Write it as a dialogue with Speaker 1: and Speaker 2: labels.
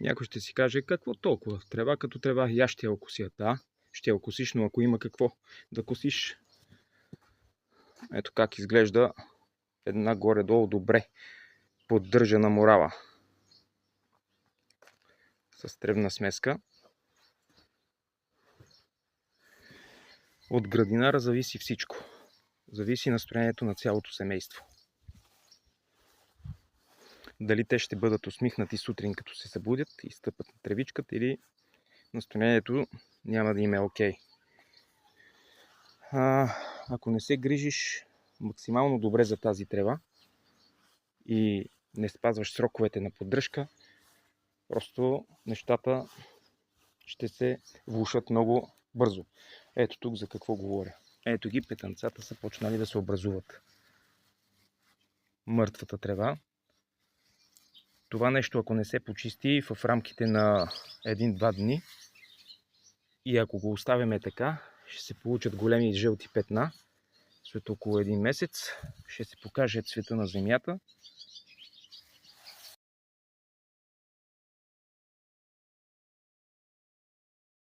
Speaker 1: Някой ще си каже, какво толкова? Трева като трева, я ще я кося. Да, ще я косиш, но ако има какво да косиш. Ето как изглежда една горе-долу добре поддържана морава. С тревна смеска. От градинара зависи всичко. Зависи настроението на цялото семейство. Дали те ще бъдат усмихнати сутрин, като се събудят и стъпат на тревичката, или настроението няма да им е окей. Ако не се грижиш максимално добре за тази трева и не спазваш сроковете на поддръжка, просто нещата ще се влушат много бързо. Ето тук за какво говоря. Ето ги, петънцата са почнали да се образуват. Мъртвата трева. Това нещо, ако не се почисти в рамките на 1-2 дни и ако го оставяме така, ще се получат големи жълти петна. След около един месец ще се покаже цвета на земята